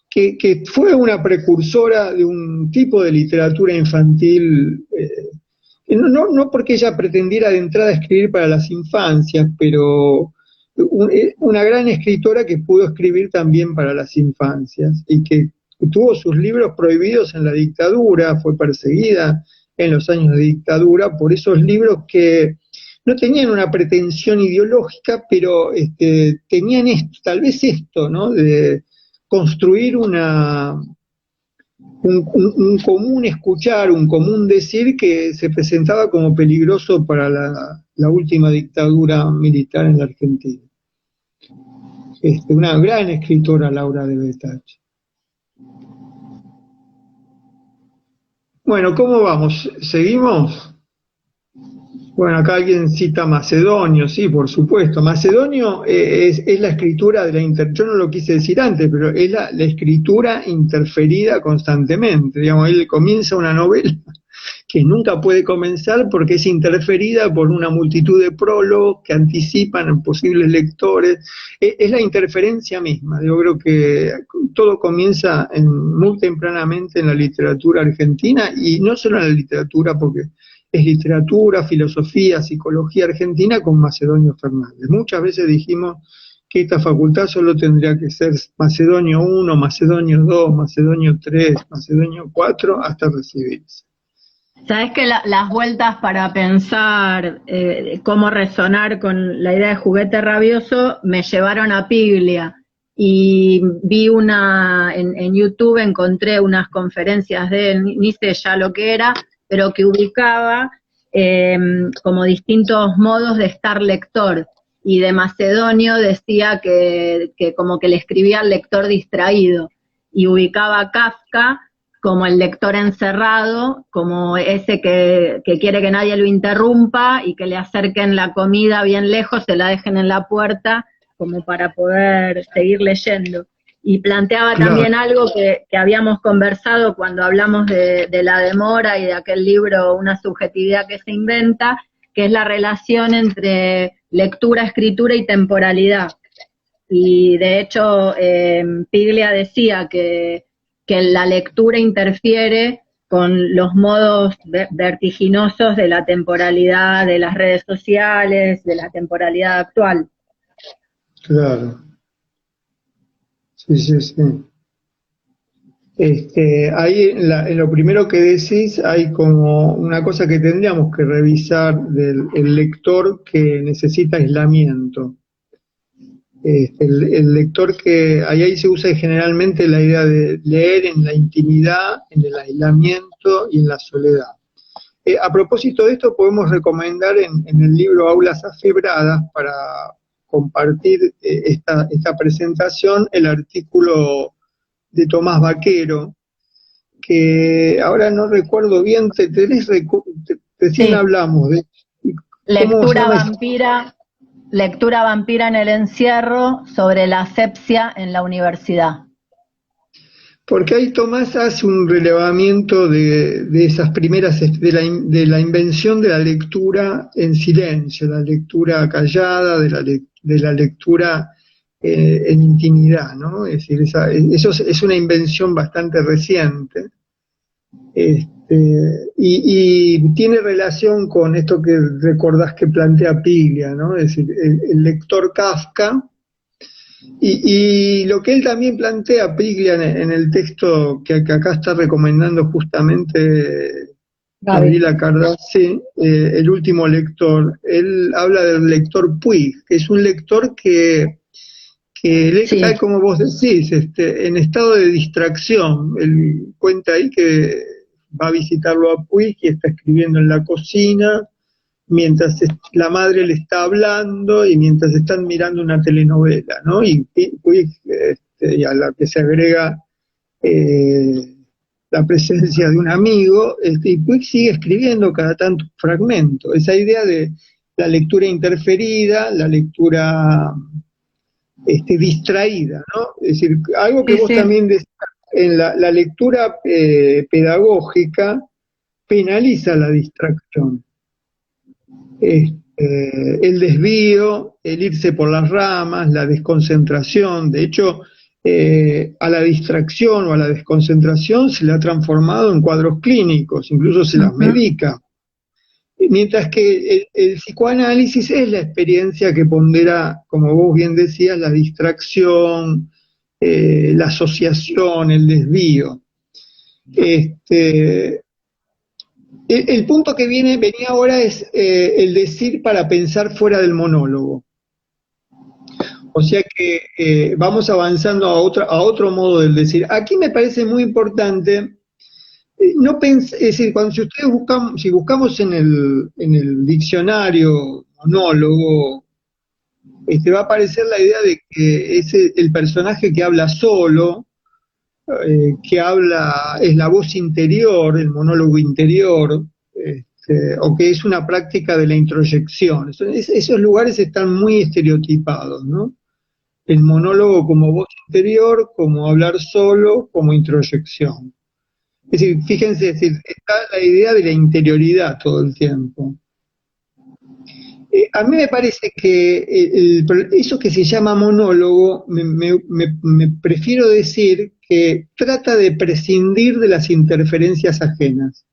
que fue una precursora de un tipo de literatura infantil, no porque ella pretendiera de entrada escribir para las infancias, pero una gran escritora que pudo escribir también para las infancias y que tuvo sus libros prohibidos en la dictadura, fue perseguida en los años de dictadura por esos libros que no tenían una pretensión ideológica, pero tenían tal vez esto, ¿no? De construir un común escuchar, un común decir que se presentaba como peligroso para la última dictadura militar en la Argentina. Una gran escritora, Laura de Betach. Bueno, ¿cómo vamos? ¿Seguimos? Bueno, acá alguien cita Macedonio, sí, por supuesto. Macedonio es la escritura de yo no lo quise decir antes, pero es la escritura interferida constantemente. Digamos, él comienza una novela que nunca puede comenzar porque es interferida por una multitud de prólogos que anticipan a posibles lectores. Es la interferencia misma. Yo creo que todo comienza muy tempranamente en la literatura argentina, y no solo en la literatura, porque es literatura, filosofía, psicología argentina con Macedonio Fernández. Muchas veces dijimos que esta facultad solo tendría que ser Macedonio 1, Macedonio 2, Macedonio 3, Macedonio 4, hasta recibirse. Sabes que las vueltas para pensar cómo resonar con la idea de juguete rabioso me llevaron a Piglia, y vi en YouTube encontré unas conferencias de él, ni sé ya lo que era, pero que ubicaba como distintos modos de estar lector, y de Macedonio decía que como que le escribía al lector distraído, y ubicaba a Kafka como el lector encerrado, como ese que quiere que nadie lo interrumpa y que le acerquen la comida bien lejos, se la dejen en la puerta, como para poder seguir leyendo. Y planteaba también algo que habíamos conversado cuando hablamos de la demora y de aquel libro Una subjetividad que se inventa, que es la relación entre lectura, escritura y temporalidad. Y de hecho Piglia decía que la lectura interfiere con los modos vertiginosos de la temporalidad de las redes sociales, de la temporalidad actual. Claro. Sí. Ahí en lo primero que decís hay como una cosa que tendríamos que revisar el lector que necesita aislamiento. El lector que ahí se usa generalmente la idea de leer en la intimidad, en el aislamiento y en la soledad. A propósito de esto, podemos recomendar en el libro Aulas Afebradas, para compartir esta presentación, el artículo de Tomás Vaquero, que ahora no recuerdo bien, recién Sí, hablamos de cómo se llama. lectura vampira en el encierro sobre la asepsia en la universidad. Porque ahí Tomás hace un relevamiento de esas primeras, de la invención de la lectura en silencio, la lectura callada, de la lectura en intimidad, ¿no? Es decir, eso es una invención bastante reciente. Y tiene relación con esto que recordás que plantea Piglia, ¿no? Es decir, el lector Kafka. Y lo que él también plantea, Piglia, en el texto que acá está recomendando justamente Gaby. Gabriela Cardazzi, El último lector, él habla del lector Puig, que es un lector que lee, Sí. tal como vos decís, en estado de distracción. Él cuenta ahí que va a visitarlo a Puig y está escribiendo en la cocina, mientras la madre le está hablando y mientras están mirando una telenovela, ¿no? Y a la que se agrega la presencia de un amigo, y Puig sigue escribiendo cada tanto fragmento. Esa idea de la lectura interferida, la lectura distraída, ¿no? Es decir, algo que Sí, vos sí. también decías, en la lectura pedagógica penaliza la distracción. El desvío, el irse por las ramas, la desconcentración. De hecho, a la distracción o a la desconcentración se le ha transformado en cuadros clínicos, incluso se las medica. Mientras que el psicoanálisis es la experiencia que pondera, como vos bien decías, la distracción, la asociación, el desvío. El punto que venía ahora es el decir para pensar fuera del monólogo. O sea que vamos avanzando a otro modo del decir. Aquí me parece muy importante, es decir, si buscamos en el diccionario monólogo, va a aparecer la idea de que es el personaje que habla solo, es la voz interior, el monólogo interior, o que es una práctica de la introyección. Esos lugares están muy estereotipados, ¿no? El monólogo como voz interior, como hablar solo, como introyección. Es decir, fíjense, está la idea de la interioridad todo el tiempo. A mí me parece que eso que se llama monólogo, me prefiero decir que trata de prescindir de las interferencias ajenas,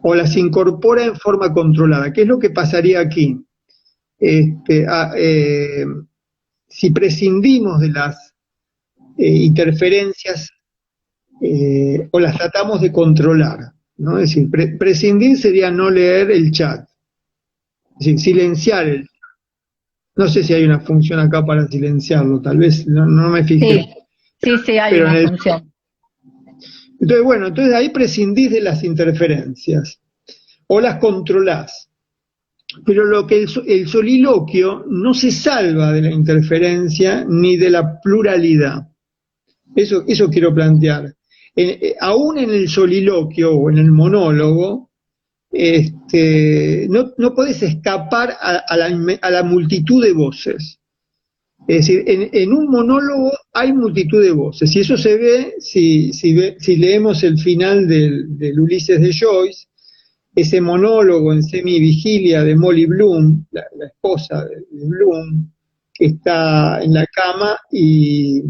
o las incorpora en forma controlada. ¿Qué es lo que pasaría aquí? Si prescindimos de las interferencias o las tratamos de controlar, ¿no? Es decir, prescindir sería no leer el chat, es decir, silenciar el chat. No sé si hay una función acá para silenciarlo, tal vez no me fijé. Sí, hay pero una función. Entonces ahí prescindís de las interferencias o las controlás. Pero lo que el soliloquio no se salva de la interferencia ni de la pluralidad. Eso quiero plantear. Aún en el soliloquio o en el monólogo, no podés escapar a la multitud de voces. Es decir, en un monólogo hay multitud de voces, y eso se ve si leemos el final del Ulises de Joyce, ese monólogo en semivigilia de Molly Bloom, la esposa de Bloom, que está en la cama y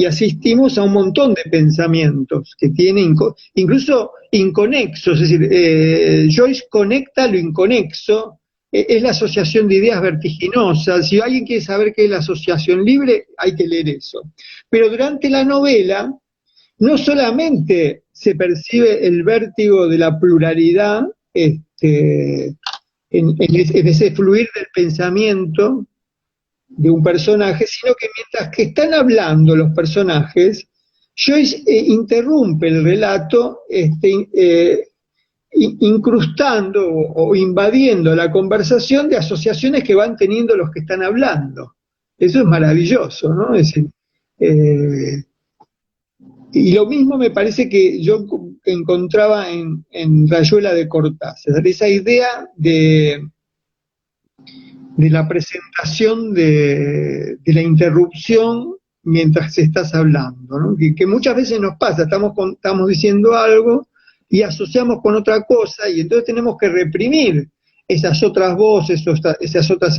asistimos a un montón de pensamientos que tienen incluso inconexos. Es decir, Joyce conecta lo inconexo. Es la asociación de ideas vertiginosas. Si alguien quiere saber qué es la asociación libre, hay que leer eso. Pero durante la novela no solamente se percibe el vértigo de la pluralidad en ese fluir del pensamiento de un personaje, sino que mientras que están hablando los personajes, Joyce interrumpe el relato incrustando o invadiendo la conversación de asociaciones que van teniendo los que están hablando. Eso es maravilloso, ¿no? Es decir, Y lo mismo me parece que yo encontraba en Rayuela de Cortázar, esa idea de la presentación de la interrupción mientras estás hablando, ¿no? Que muchas veces nos pasa, estamos diciendo algo y asociamos con otra cosa, y entonces tenemos que reprimir esas otras voces, esas otras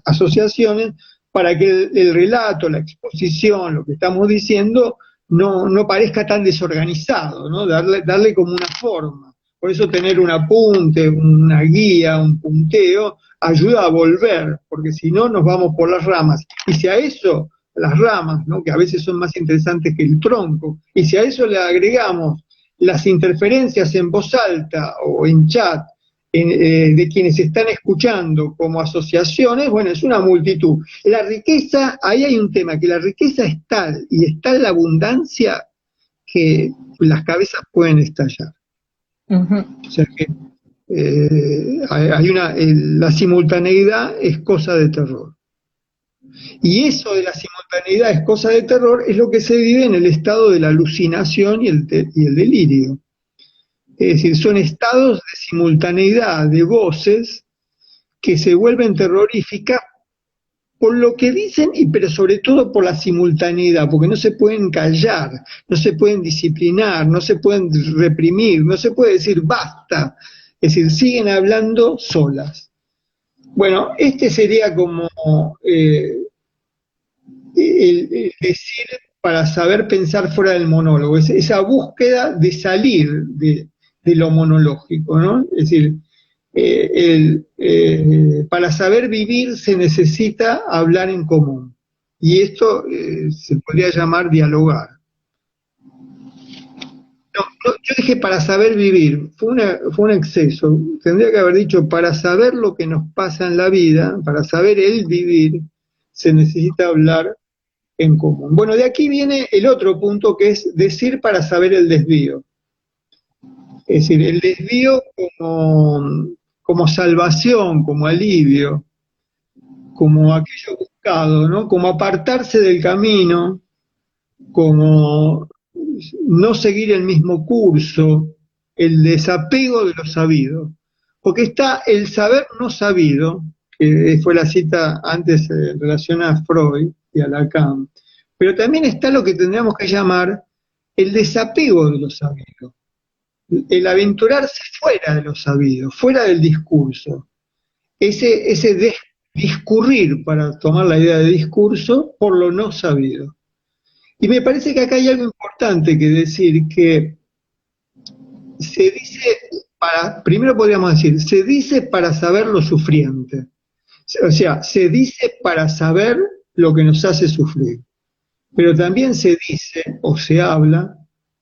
asociaciones, para que el relato, la exposición, lo que estamos diciendo, no parezca tan desorganizado, ¿no? Darle como una forma. Por eso tener un apunte, una guía, un punteo, ayuda a volver, porque si no nos vamos por las ramas. Y si a eso, las ramas, ¿no?, que a veces son más interesantes que el tronco, y si a eso le agregamos las interferencias en voz alta o en chat de quienes están escuchando como asociaciones, bueno, es una multitud. La riqueza, ahí hay un tema, que la riqueza es tal, y es tal la abundancia, que las cabezas pueden estallar. O sea que la simultaneidad es cosa de terror. Y eso de la simultaneidad es cosa de terror, es lo que se vive en el estado de la alucinación y el delirio. Es decir, son estados de simultaneidad de voces que se vuelven terroríficas por lo que dicen, pero sobre todo por la simultaneidad, porque no se pueden callar, no se pueden disciplinar, no se pueden reprimir, no se puede decir basta. Es decir, siguen hablando solas. Bueno, este sería como el decir para saber pensar fuera del monólogo, esa búsqueda de salir de lo monológico, ¿no? Es decir, para saber vivir se necesita hablar en común. Y esto se podría llamar dialogar. No, yo dije para saber vivir, fue un exceso. Tendría que haber dicho para saber lo que nos pasa en la vida, para saber el vivir, se necesita hablar en común. Bueno, de aquí viene el otro punto, que es decir para saber el desvío. Es decir, el desvío como salvación, como alivio, como aquello buscado, ¿no? Como apartarse del camino, como no seguir el mismo curso, el desapego de lo sabido. Porque está el saber no sabido, que fue la cita antes en relación a Freud y a Lacan, pero también está lo que tendríamos que llamar el desapego de lo sabido, el aventurarse fuera de lo sabido, fuera del discurso, ese discurrir, para tomar la idea de discurso, por lo no sabido. Y me parece que acá hay algo importante que decir, que se dice, primero podríamos decir, se dice para saber lo sufriente. O sea, se dice para saber lo que nos hace sufrir. Pero también se dice, o se habla,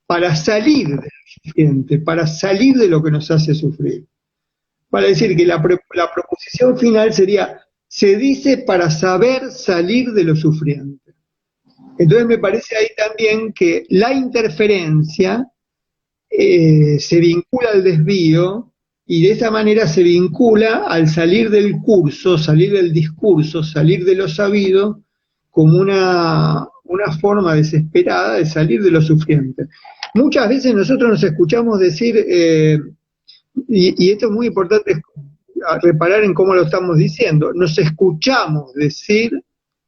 para salir de lo sufriente, para salir de lo que nos hace sufrir. Para decir que la proposición final sería, se dice para saber salir de lo sufriente. Entonces me parece ahí también que la interferencia se vincula al desvío, y de esa manera se vincula al salir del curso, salir del discurso, salir de lo sabido, como una forma desesperada de salir de lo sufriente. Muchas veces nosotros nos escuchamos decir, y esto es muy importante reparar en cómo lo estamos diciendo, nos escuchamos decir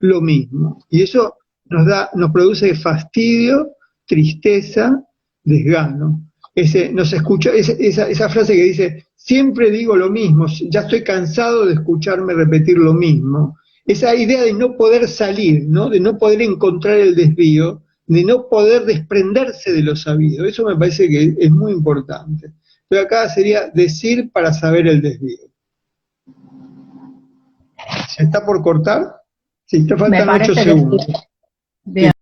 lo mismo, y eso nos produce fastidio, tristeza, desgano. Esa frase que dice, siempre digo lo mismo, ya estoy cansado de escucharme repetir lo mismo. Esa idea de no poder salir, ¿no?, de no poder encontrar el desvío, de no poder desprenderse de lo sabido, eso me parece que es muy importante. Pero acá sería decir para saber el desvío. ¿Se está por cortar? Sí, te faltan 8 segundos. Bien.